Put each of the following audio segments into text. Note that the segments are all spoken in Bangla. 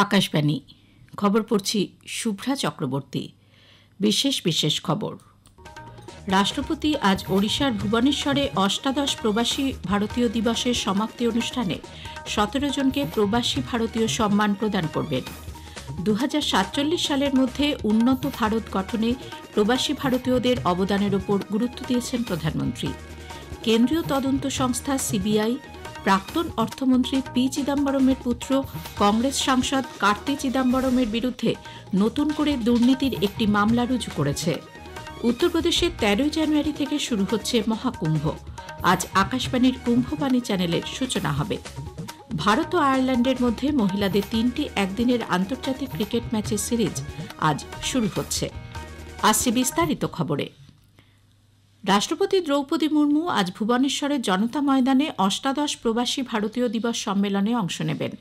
আকাশবাণী খবর পড়ছি শুভ্রা চক্রবর্তী। বিশেষ খবর। রাষ্ট্রপতি আজ ওড়িশার ভুবনেশ্বরে অষ্টাদশ প্রবাসী ভারতীয় দিবসের সমাপ্তি অনুষ্ঠানে 17 জনকে প্রবাসী ভারতীয় সম্মান প্রদান করবেন। 2047 সালের মধ্যে উন্নত ভারত গঠনে প্রবাসী ভারতীয়দের অবদানের ওপর গুরুত্ব দিয়েছেন প্রধানমন্ত্রী। কেন্দ্রীয় তদন্ত সংস্থা সিবিআই প্রাক্তন অর্থমন্ত্রী পি চিদম্বরমের পুত্র কংগ্রেস সাংসদ কার্তি চিদম্বরমের বিরুদ্ধে নতুন করে দুর্নীতির একটি মামলা রুজু করেছে। উত্তরপ্রদেশে 13 জানুয়ারি থেকে শুরু হচ্ছে মহাকুম্ভ। আজ আকাশবাণীর কুম্ভবাণী চ্যানেলের সূচনা হবে। ভারত ও আয়ারল্যান্ডের মধ্যে মহিলাদের 3টি একদিনের আন্তর্জাতিক ক্রিকেট ম্যাচের সিরিজ আজ শুরু হচ্ছে। আসছে বিস্তারিত খবরে। রাষ্ট্রপতি দ্রৌপদী মুর্মু আজ ভুবনেশ্বরের জনতা ময়দানে অষ্টাদশ প্রবাসী ভারতীয় দিবস সম্মেলনে অংশ নেবেন।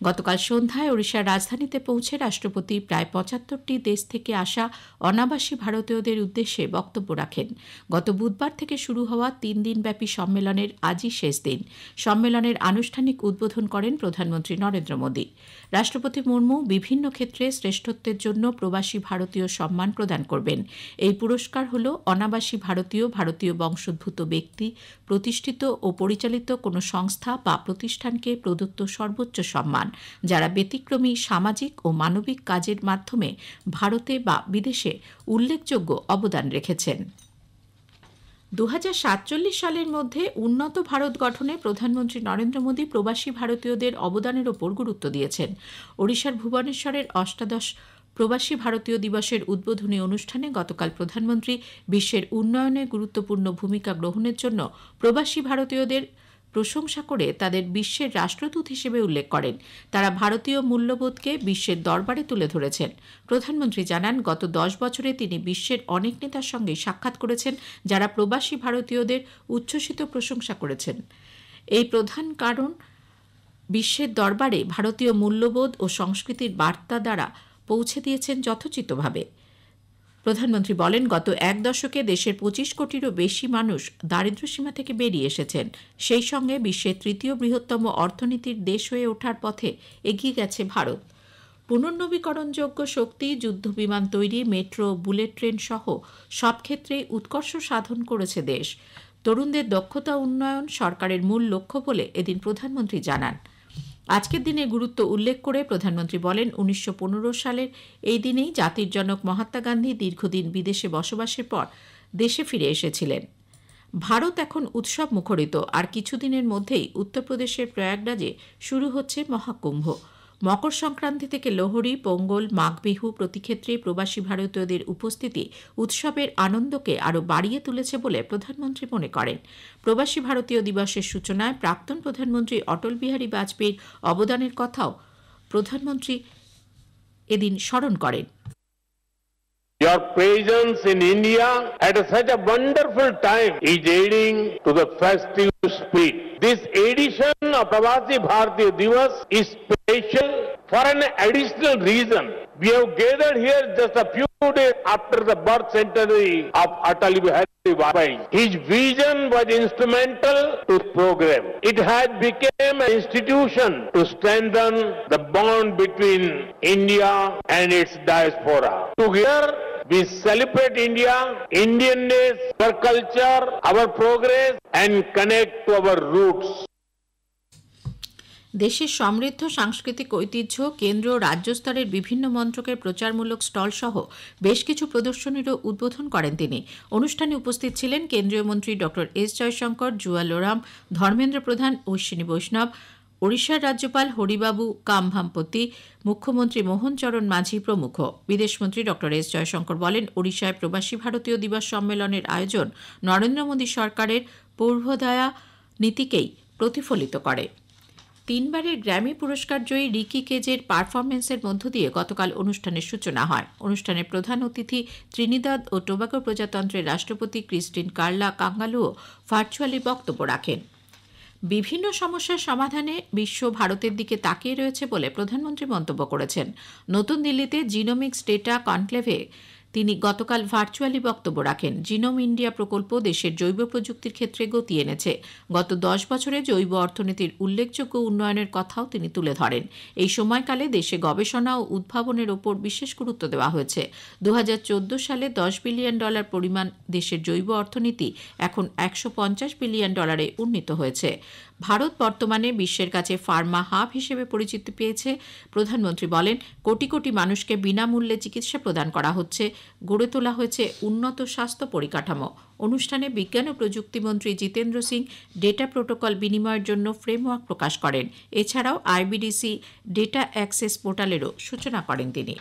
গতকাল সন্ধ্যায় ওড়িশার রাজধানীতে পৌঁছে রাষ্ট্রপতি প্রায় 75টি দেশ থেকে আসা অনাবাসী ভারতীয়দের উদ্দেশ্যে বক্তব্য রাখেন। গত বুধবার থেকে শুরু হওয়া 3 দিনব্যাপী সম্মেলনের আজই শেষ দিন। সম্মেলনের আনুষ্ঠানিক উদ্বোধন করেন প্রধানমন্ত্রী নরেন্দ্র মোদী। রাষ্ট্রপতি মুর্মু বিভিন্ন ক্ষেত্রে শ্রেষ্ঠত্বের জন্য প্রবাসী ভারতীয় সম্মান প্রদান করবেন। এই পুরস্কার হল অনাবাসী ভারতীয় বংশোদ্ভূত ব্যক্তি, প্রতিষ্ঠিত ও পরিচালিত কোনো সংস্থা বা প্রতিষ্ঠানকে প্রদত্ত সর্বোচ্চ সম্মান, যারা ব্যতিক্রমী সামাজিক ও মানবিক কাজের মাধ্যমে ভারতে বা বিদেশে উল্লেখযোগ্য অবদান রেখেছেন। 2047 সালের মধ্যে উন্নত ভারত গঠনে প্রধানমন্ত্রী নরেন্দ্র মোদী প্রবাসী ভারতীয়দের অবদানের ওপর গুরুত্ব দিয়েছেন। ওড়িশার ভুবনেশ্বরের অষ্টাদশ প্রবাসী ভারতীয় দিবসের উদ্বোধনী অনুষ্ঠানে গতকাল প্রধানমন্ত্রী বিশ্বের উন্নয়নে গুরুত্বপূর্ণ ভূমিকা গ্রহণের জন্য প্রবাসী ভারতীয়দের প্রশংসা করে তাদের বিশ্বের রাষ্ট্রদূত হিসেবে উল্লেখ করেন। তারা ভারতীয় মূল্যবোধকে বিশ্বের দরবারে তুলে ধরেছেন। প্রধানমন্ত্রী জানান, গত 10 বছরে তিনি বিশ্বের অনেক নেতার সঙ্গে সাক্ষাৎ করেছেন, যারা প্রবাসী ভারতীয়দের উচ্ছ্বসিত প্রশংসা করেছেন। এই প্রধান কারণ বিশ্বের দরবারে ভারতীয় মূল্যবোধ ও সংস্কৃতির বার্তা দ্বারা পৌঁছে দিয়েছেন যথোচিতভাবে। প্রধানমন্ত্রী বলেন, গত 1 দশকে দেশের 25 কোটিরও বেশি মানুষ দারিদ্র্যসীমা থেকে বেরিয়ে এসেছেন। সেই সঙ্গে বিশ্বের 3য় বৃহত্তম অর্থনীতির দেশ হয়ে ওঠার পথে এগিয়ে গেছে ভারত। পুনর্নবীকরণযোগ্য শক্তি, যুদ্ধবিমান তৈরি, মেট্রো, বুলেট ট্রেন সহ সব ক্ষেত্রেই উৎকর্ষ সাধন করেছে দেশ। তরুণদের দক্ষতা উন্নয়ন সরকারের মূল লক্ষ্য বলে এদিন প্রধানমন্ত্রী জানান। আজকের দিনে গুরুত্ব উল্লেখ করে প্রধানমন্ত্রী বলেন, 1915 সালের এই দিনেই জাতির জনক মহাত্মা গান্ধী দীর্ঘদিন বিদেশে বসবাসের পর দেশে ফিরে এসেছিলেন। ভারত এখন উৎসব মুখরিত। আর কিছুদিনের মধ্যেই উত্তরপ্রদেশের প্রয়াগরাজে শুরু হচ্ছে মহাকুম্ভ। মকর সংক্রান্তি থেকে লোহড়ী, পোঙ্গল, মাঘ বিহু প্রতিক্ষেত্রে প্রবাসী ভারতীয়দের উপস্থিতি উৎসবের আনন্দকে আরও বাড়িয়ে তুলেছে বলে প্রধানমন্ত্রী মনে করেন। প্রবাসী ভারতীয় দিবসের সূচনায় প্রাক্তন প্রধানমন্ত্রী অটল বিহারী বাজপেয়ীর অবদানের কথাও প্রধানমন্ত্রী এদিন স্মরণ করেন। Your presence in India at such a wonderful time is aiding to the festive spirit. This edition of Pravasi Bharatiya Divas is special for an additional reason. We have gathered here just a few days after the birth centenary of Atal Bihari Vajpayee. His vision was instrumental to program. It has become an institution to strengthen the bond between India and its diaspora. Together, we celebrate India, Indianness, our culture, our progress, and connect to our roots. দেশের সমৃদ্ধ সাংস্কৃতিক ঐতিহ্য, কেন্দ্র ও রাজ্য স্তরের বিভিন্ন মন্ত্রকের প্রচারমূলক স্টল সহ বেশ কিছু প্রদর্শনীরও উদ্বোধন করেন তিনি। অনুষ্ঠানে উপস্থিত ছিলেন কেন্দ্রীয় মন্ত্রী ডক্টর এস জয়শঙ্কর, জুয়েল ওরাম, ধর্মেন্দ্র প্রধান, অশ্বিনী বৈষ্ণব, ওড়িশার রাজ্যপাল হরিবাবু কামভাম্পতি, মুখ্যমন্ত্রী মোহন চরণ মাঝি প্রমুখ। বিদেশমন্ত্রী ডক্টর এস জয়শঙ্কর বলেন, ওড়িশায় প্রবাসী ভারতীয় দিবস সম্মেলনের আয়োজন নরেন্দ্র মোদী সরকারের পূর্বোদয়া নীতিকেই প্রতিফলিত করে। 3 বারের গ্র্যামি পুরস্কার জয়ী রিকি কেজের পারফরমেন্সের মধ্য দিয়ে গতকাল অনুষ্ঠানের সূচনা হয়। অনুষ্ঠানে প্রধান অতিথি ত্রিনিদাদ ও টোবাগো প্রজাতন্ত্রের রাষ্ট্রপতি ক্রিস্টিন কার্লা কাঙ্গালুও ভার্চুয়ালি বক্তব্য রাখেন। বিভিন্ন সমস্যার সমাধানে বিশ্ব ভারতের দিকে তাকিয়ে রয়েছে বলে প্রধানমন্ত্রী মন্তব্য করেছেন। নতুন দিল্লিতে জিনোমিক্স ডেটা কনক্লেভে তিনি গতকাল ভার্চুয়ালি বক্তব্য রাখেন। জিনোম ইন্ডিয়া প্রকল্প দেশের জৈব প্রযুক্তির ক্ষেত্রে গতি এনেছে। গত 10 বছরে জৈব অর্থনীতির উল্লেখযোগ্য উন্নয়নের কথাও তিনি তুলে ধরেন। এই সময়কালে দেশে গবেষণা ও উদ্ভাবনের ওপর বিশেষ গুরুত্ব দেওয়া হয়েছে। 2014 সালে $10 বিলিয়ন পরিমাণ দেশের জৈব অর্থনীতি এখন $150 বিলিয়ন উন্নীত হয়েছে। ভারত বর্তমানে বিশ্বের কাছে ফার্মা হাব হিসেবে পরিচিতি পেয়েছে। প্রধানমন্ত্রী বলেন, কোটি কোটি মানুষকে বিনামূল্যে চিকিৎসা প্রদান করা হচ্ছে, গড়ে তোলা হয়েছে উন্নত স্বাস্থ্য পরিকাঠামো। অনুষ্ঠানে বিজ্ঞান ও প্রযুক্তিমন্ত্রী জিতেন্দ্র সিং ডেটা প্রোটোকল বিনিময়ের জন্য ফ্রেমওয়ার্ক প্রকাশ করেন। এছাড়াও আইবিডিসি ডেটা অ্যাক্সেস পোর্টালেরও সূচনা করেন তিনি।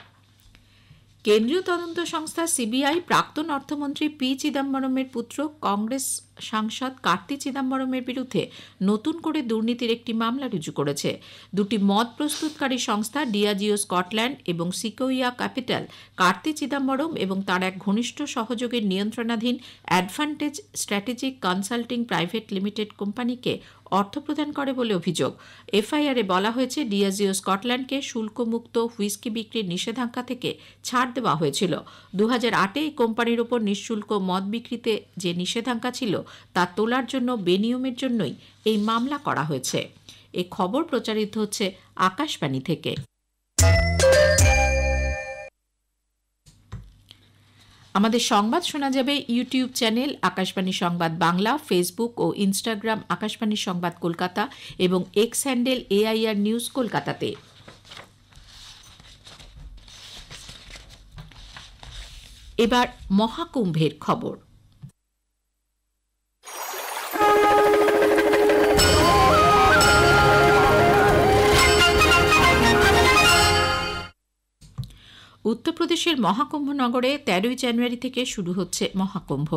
কেন্দ্রীয় তদন্ত সংস্থা সিবিআই প্রাক্তন অর্থমন্ত্রী পি চিদম্বরমের পুত্র কংগ্রেস সাংসদ কার্তি চিদম্বরমের বিরুদ্ধে নতুন করে দুর্নীতির একটি মামলা রুজু করেছে। দুটি মদ প্রস্তুতকারী সংস্থা ডিয়াজিও স্কটল্যান্ড এবং সিকোইয়া ক্যাপিটাল কার্তি চিদম্বরম এবং তার এক ঘনিষ্ঠ সহযোগীর নিয়ন্ত্রণাধীন advantage strategic consulting private limited কোম্পানিকে অর্থ প্রদান করে বলে অভিযোগ। এফআইআরে বলা হয়েছে, ডিয়াজিও স্কটল্যান্ডকে শুল্কমুক্ত হুইস্কি বিক্রির নিষেধাজ্ঞা থেকে ছাড় দেওয়া হয়েছিল। 2008-এ এই কোম্পানির ওপর নিঃশুল্ক মদ বিক্রিতে যে নিষেধাজ্ঞা ছিল তা তোলার জন্য বেনিয়মের জন্যই এই মামলা করা হয়েছে। এই খবর প্রচারিত হচ্ছে আকাশবাণী থেকে। আমাদের সংবাদ শোনা যাবে ইউটিউব চ্যানেল আকাশবাণী সংবাদ বাংলা, ফেসবুক ও ইনস্টাগ্রাম আকাশবাণী সংবাদ কলকাতা এবং এক্স হ্যান্ডেল AIR নিউজ কলকাতাতে। এবার মহাকুম্ভের খবর। উত্তরপ্রদেশের মহাকুম্ভনগরে 13 জানুয়ারি থেকে শুরু হচ্ছে মহাকুম্ভ।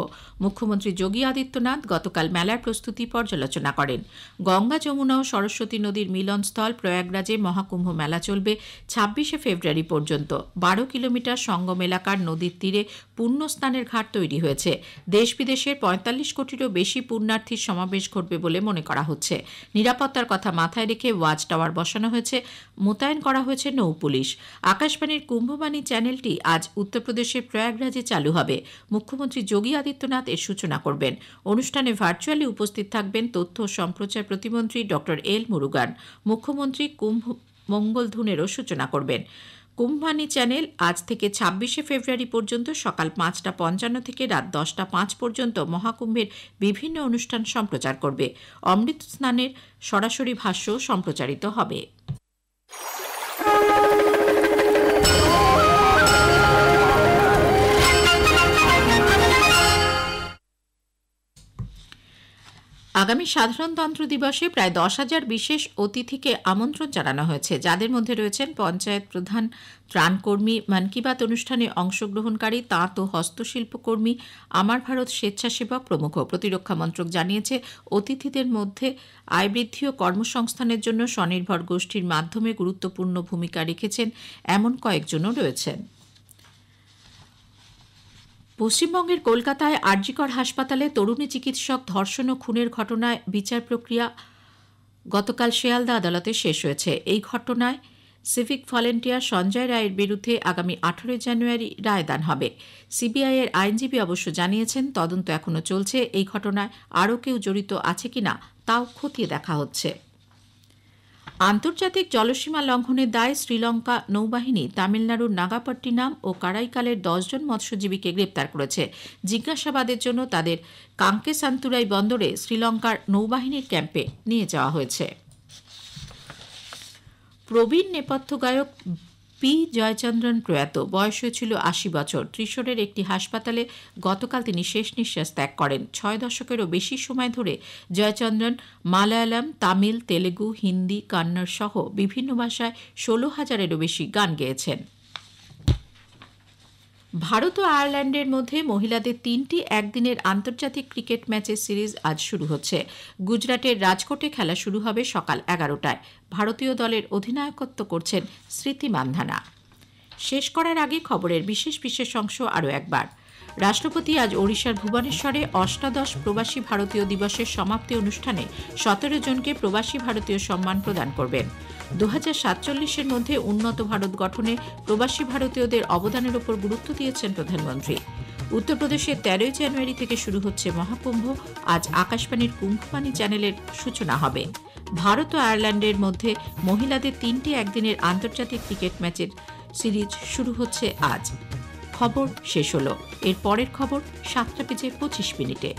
মুখ্যমন্ত্রী যোগী আদিত্যনাথ গতকাল মেলার প্রস্তুতি পর্যালোচনা করেন। গঙ্গা, যমুনা ও সরস্বতী নদীর মিলনস্থল প্রয়াগরাজে মহাকুম্ভ মেলা চলবে 26শে ফেব্রুয়ারি পর্যন্ত। 12 কিলোমিটার সঙ্গম এলাকার নদীর তীরে পুণ্যস্নানের ঘাট তৈরি হয়েছে। দেশ বিদেশের 45 কোটিরও বেশি পুণ্যার্থীর সমাবেশ ঘটবে বলে মনে করা হচ্ছে। নিরাপত্তার কথা মাথায় রেখে ওয়াচ টাওয়ার বসানো হয়েছে, মোতায়েন করা হয়েছে নৌ পুলিশ। আকাশবাণীর কুম্ভবাণী চ্যানেলটি আজ উত্তরপ্রদেশের প্রয়াগরাজে চালু হবে। মুখ্যমন্ত্রী যোগী আদিত্যনাথ এর সূচনা করবেন। অনুষ্ঠানে ভার্চুয়ালি উপস্থিত থাকবেন তথ্য ও সম্প্রচার প্রতিমন্ত্রী ডক্টর এল মুরুগান। মুখ্যমন্ত্রী কুম্ভ মঙ্গলধুনেরও সূচনা করবেন। কুম্ভবাণী চ্যানেল আজ থেকে 26শে ফেব্রুয়ারি পর্যন্ত সকাল 5:55 থেকে রাত 10:05 পর্যন্ত মহাকুম্ভের বিভিন্ন অনুষ্ঠান সম্প্রচার করবে। অমৃত স্নানের সরাসরি ভাষ্য সম্প্রচারিত হবে। আগামী সাধারণতন্ত্র দিবসে প্রায় 10,000 বিশেষ অতিথিকে আমন্ত্রণ জানানো হয়েছে, যাদের মধ্যে রয়েছেন পঞ্চায়েত প্রধান, ত্রাণকর্মী, মন কি বাত অনুষ্ঠানে অংশগ্রহণকারী তাঁত ও হস্তশিল্পকর্মী, আমার ভারত স্বেচ্ছাসেবক প্রমুখ। প্রতিরক্ষা মন্ত্রক জানিয়েছে, অতিথিদের মধ্যে আয় বৃদ্ধি ও কর্মসংস্থানের জন্য স্বনির্ভর গোষ্ঠীর মাধ্যমে গুরুত্বপূর্ণ ভূমিকা রেখেছেন এমন কয়েকজনও রয়েছেন। পশ্চিমবঙ্গের কলকাতায় আরজিকর হাসপাতালে তরুণী চিকিৎসক ধর্ষণ ও খুনের ঘটনায় বিচার প্রক্রিয়া গতকাল শিয়ালদা আদালতে শেষ হয়েছে। এই ঘটনায় সিভিক ভলেন্টিয়ার সঞ্জয় রায়ের বিরুদ্ধে আগামী 18 জানুয়ারি রায়দান হবে। সিবিআই এর আইনজীবী অবশ্য জানিয়েছেন, তদন্ত এখনও চলছে। এই ঘটনায় আরও কেউ জড়িত আছে কিনা তাও খতিয়ে দেখা হচ্ছে। আন্তর্জাতিক জলসীমা লঙ্ঘনের দায়ে শ্রীলঙ্কা নৌবাহিনী তামিলনাড়ুর নাগাপট্টিনাম ও কারাইকালের 10 জন মৎস্যজীবীকে গ্রেপ্তার করেছে। জিজ্ঞাসাবাদের জন্য তাদের কাঙ্কেসান্তুরাই বন্দরে শ্রীলঙ্কার নৌবাহিনীর ক্যাম্পে নিয়ে যাওয়া হয়েছে। প্রবীণ নেপথ্য গায়ক পি জয়চন্দ্রন প্রয়াত। বয়স হয়েছিল 80 বছর। ত্রিশূরের একটি হাসপাতালে গতকাল তিনি শেষ নিঃশ্বাস ত্যাগ করেন। 6 দশকেরও বেশি সময় ধরে জয়চন্দ্রন মালায়ালাম, তামিল, তেলেগু, হিন্দি, কন্নড় সহ বিভিন্ন ভাষায় 16,000-এরও বেশি গান গেয়েছেন। ভারত ও আয়ারল্যান্ডের মধ্যে মহিলাদের 3টি একদিনের আন্তর্জাতিক ক্রিকেট ম্যাচের সিরিজ আজ শুরু হচ্ছে। গুজরাটের রাজকোটে খেলা শুরু হবে সকাল 11টায়। ভারতীয় দলের অধিনায়কত্ব করছেন স্মৃতি মান্ধানা। শেষ করার আগে খবরের বিশেষ অংশ আরও একবার। রাষ্ট্রপতি আজ ওড়িশার ভুবনেশ্বরে অষ্টাদশ প্রবাসী ভারতীয় দিবসের সমাপ্তি অনুষ্ঠানে 17 জনকে প্রবাসী ভারতীয় সম্মান প্রদান করবেন। 2047-এর মধ্যে উন্নত ভারত গঠনে প্রবাসী ভারতীয়দের অবদানের উপর গুরুত্ব দিয়েছেন প্রধানমন্ত্রী। উত্তরপ্রদেশের 13 জানুয়ারি থেকে শুরু হচ্ছে মহাকুম্ভ। আজ আকাশবাণীর কুম্ভবাণী চ্যানেলের সূচনা হবে। ভারত ও আয়ারল্যান্ডের মধ্যে মহিলাদের 3টি একদিনের আন্তর্জাতিক ক্রিকেট ম্যাচের সিরিজ শুরু হচ্ছে আজ। খবর শেষ হলো। এর পরের খবর 7টা বেজে 25 মিনিটে।